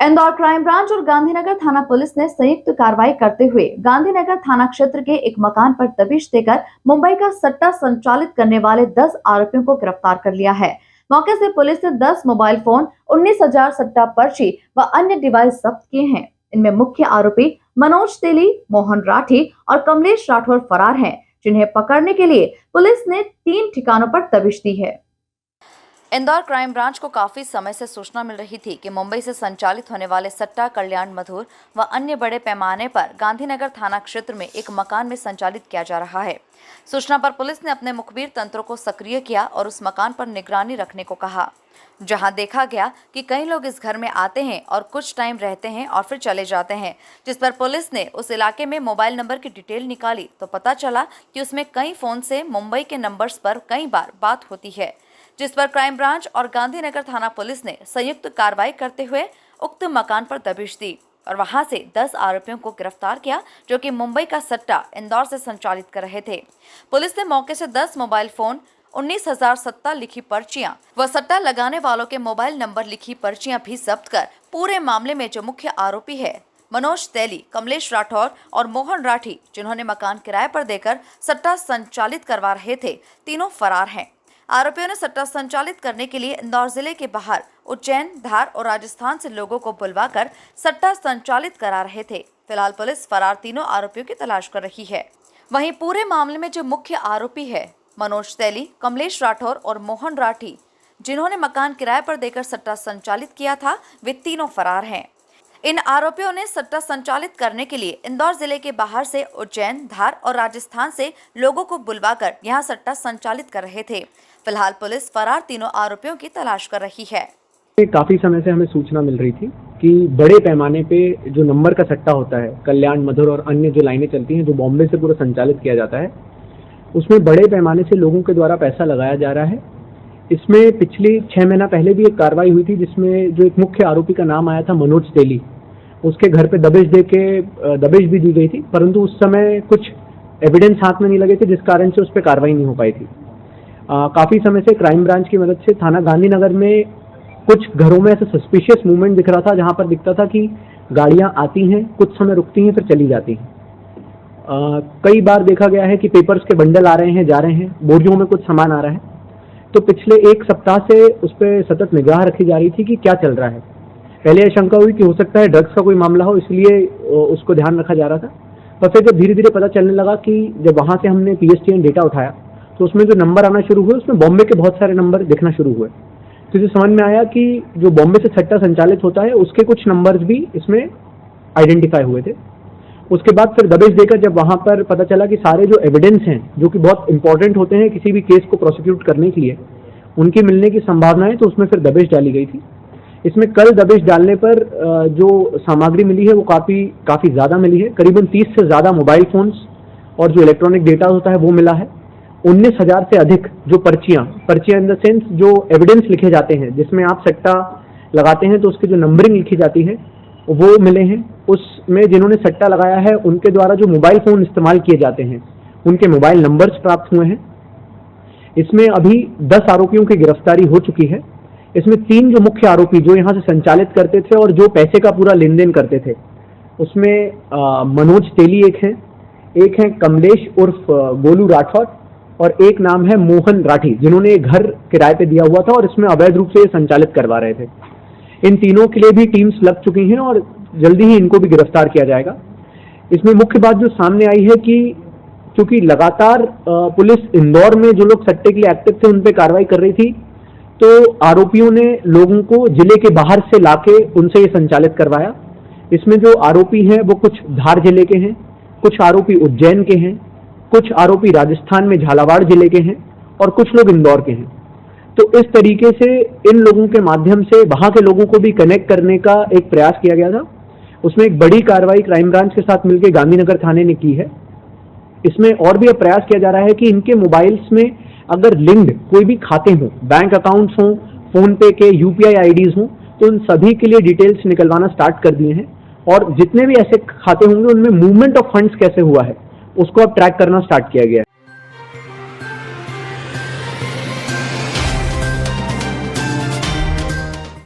Indore crime branch और गांधीनगर थाना police ने संयुक्त कार्रवाई करते हुए गांधीनगर थाना क्षेत्र के एक मकान पर दबिश देकर मुंबई का सट्टा संचालित करने वाले 10 आरोपियों को गिरफ्तार कर लिया है। मौके से पुलिस ने 10 मोबाइल फोन, 19,000 सट्टा पर्ची व अन्य डिवाइस जब्त किए हैं। इनमें मुख्य आरोपी मनोज तेली, मोहन राठी और कमलेश राठौर फरार हैं, जिन्हें पकड़ने के लिए पुलिस ने 3 ठिकानों पर दबिश दी है। इंदौर क्राइम ब्रांच को काफी समय से सूचना मिल रही थी कि मुंबई से संचालित होने वाले सट्टा, कल्याण मधुर व अन्य बड़े पैमाने पर गांधीनगर थाना क्षेत्र में एक मकान में संचालित किया जा रहा है। सूचना पर पुलिस ने अपने मुखबिर तंत्रों को सक्रिय किया और उस मकान पर निगरानी रखने को कहा, जहां देखा गया कि कई लोग इस घर में आते हैं और कुछ टाइम रहते हैं और फिर चले जाते हैं। जिस पर पुलिस ने उस इलाके में मोबाइल नंबर की डिटेल निकाली तो पता चला कि उसमें कई फोन से मुंबई के नंबर्स पर कई बार बात होती है, जिस पर क्राइम ब्रांच और गांधीनगर थाना पुलिस ने संयुक्त कार्रवाई करते हुए उक्त मकान पर दबिश दी और वहां से 10 आरोपियों को गिरफ्तार किया, जो कि मुंबई का सट्टा इंदौर से संचालित कर रहे थे। पुलिस ने मौके से 10 मोबाइल फोन, 19,000 सट्टा लिखी पर्चियां व सट्टा लगाने वालों के मोबाइल नंबर लिखी पर्चियां भी जब्त कर पूरे मामले में जो मुख्य आरोपी है मनोज तेली, कमलेश राठौर और मोहन राठी, जिन्होंने मकान किराए पर देकर सट्टा संचालित करवा रहे थे, तीनों फरार हैं। आरोपियों ने सट्टा संचालित करने के लिए इंदौर जिले के बाहर उज्जैन, धार और राजस्थान से लोगों को बुलवाकर सट्टा संचालित करा रहे थे। फिलहाल पुलिस फरार तीनों आरोपियों की तलाश कर रही है। वहीं पूरे मामले में जो मुख्य आरोपी है मनोज तेली, कमलेश राठौर और मोहन राठी, जिन्होंने मकान किराए पर देकर सट्टा संचालित किया था, वे तीनों फरार हैं। इन आरोपियों ने सट्टा संचालित करने के लिए इंदौर जिले के बाहर से उज्जैन, धार और राजस्थान से लोगों को बुलवाकर यहां सट्टा संचालित कर रहे थे। फिलहाल पुलिस फरार तीनों आरोपियों की तलाश कर रही है। काफी समय से हमें सूचना मिल रही थी कि बड़े पैमाने पे जो नंबर का सट्टा होता है, कल्याण मधुर और अन्य जो लाइनें चलती हैं, जो बॉम्बे से पूरा संचालित किया जाता है, उसमें बड़े पैमाने से लोगों के द्वारा पैसा लगाया जा रहा है। इसमें पिछली 6 महीना पहले भी एक कार्रवाई हुई थी, जिसमें जो एक मुख्य आरोपी का नाम आया था मनोज तेली, उसके घर पे दबिश भी दी गई थी, परंतु उस समय कुछ एविडेंस हाथ में नहीं लगे थे, जिस कारण से उस पर कार्रवाई नहीं हो पाई थी। काफी समय से क्राइम ब्रांच की मदद से थाना गांधीनगर में कुछ घरों में ऐसा सस्पिशियस मूवमेंट दिख रहा था, जहां पर दिखता था कि गाड़ियां आती हैं, कुछ समय रुकती हैं, फिर चली जाती हैं। कई बार देखा गया है कि पेपर्स के बंडल आ रहे हैं, जा रहे हैं, बोरियों में कुछ सामान आ रहा है। तो पिछले 1 सप्ताह से उस पर सतत निगाह रखी जा रही थी कि क्या चल रहा है। पहले यह शंका हुई कि हो सकता है ड्रग्स का कोई मामला हो, इसलिए उसको ध्यान रखा जा रहा था। पर फिर जब धीरे धीरे पता चलने लगा कि जब वहां से हमने PSTN डेटा उठाया तो उसमें जो नंबर आना शुरू हुए, उसमें बॉम्बे के बहुत सारे नंबर दिखना शुरू हुए। तो इसे समझ में आया कि जो बॉम्बे से सट्टा संचालित होता है, उसके कुछ नंबर्स भी इसमें आइडेंटिफाई हुए थे। उसके बाद फिर दबिश देकर जब वहां पर पता चला कि सारे जो एविडेंस हैं, जो कि बहुत इंपॉर्टेंट होते हैं किसी भी केस को प्रोसिक्यूट करने के लिए, उनकी मिलने की संभावना है, तो उसमें फिर दबिश डाली गई थी। इसमें कल दबिश डालने पर जो सामग्री मिली है वो काफी ज्यादा मिली है। करीबन 30 से ज्यादा मोबाइल फोन्स और जो इलेक्ट्रॉनिक डेटा होता है वो मिला है। 19,000 से अधिक जो पर्चियां इन द सेंस जो एविडेंस लिखे जाते हैं, जिसमें आप सट्टा लगाते हैं तो उसकी जो नंबरिंग लिखी जाती है, वो मिले हैं। उसमें जिन्होंने सट्टा लगाया है उनके द्वारा जो मोबाइल फोन इस्तेमाल किए जाते हैं, उनके मोबाइल नंबर्स प्राप्त हुए हैं। इसमें अभी 10 आरोपियों की गिरफ्तारी हो चुकी है। इसमें 3 जो मुख्य आरोपी जो यहाँ से संचालित करते थे और जो पैसे का पूरा लेन देन करते थे, उसमें मनोज तेली एक है कमलेश उर्फ गोलू राठौर, और एक नाम है मोहन राठी, जिन्होंने घर किराए पे दिया हुआ था और इसमें अवैध रूप से संचालित करवा रहे थे। इन तीनों के लिए भी टीम्स लग चुकी हैं और जल्दी ही इनको भी गिरफ्तार किया जाएगा। इसमें मुख्य बात जो सामने आई है कि क्योंकि लगातार पुलिस इंदौर में जो लोग सट्टे के लिए एक्टिव थे उन पे कार्रवाई कर रही थी, तो आरोपियों ने लोगों को जिले के बाहर से लाके उनसे ये संचालित करवाया। इसमें जो आरोपी हैं वो कुछ धार जिले के हैं, कुछ आरोपी उज्जैन के हैं, कुछ आरोपी राजस्थान में झालावाड़ जिले के हैं और कुछ लोग इंदौर के हैं। तो इस तरीके से इन लोगों के माध्यम से वहां के लोगों को भी कनेक्ट करने का एक प्रयास किया गया था। उसमें एक बड़ी कार्रवाई क्राइम ब्रांच के साथ मिलकर गांधीनगर थाने ने की है। इसमें और भी अब प्रयास किया जा रहा है कि इनके मोबाइल्स में अगर लिंक्ड कोई भी खाते हों, बैंक अकाउंट्स हों, फोन पे के UPI IDs हों, तो उन सभी के लिए डिटेल्स निकलवाना स्टार्ट कर दिए हैं। और जितने भी ऐसे खाते होंगे उनमें मूवमेंट ऑफ फंड्स कैसे हुआ है उसको अब ट्रैक करना स्टार्ट किया गया है।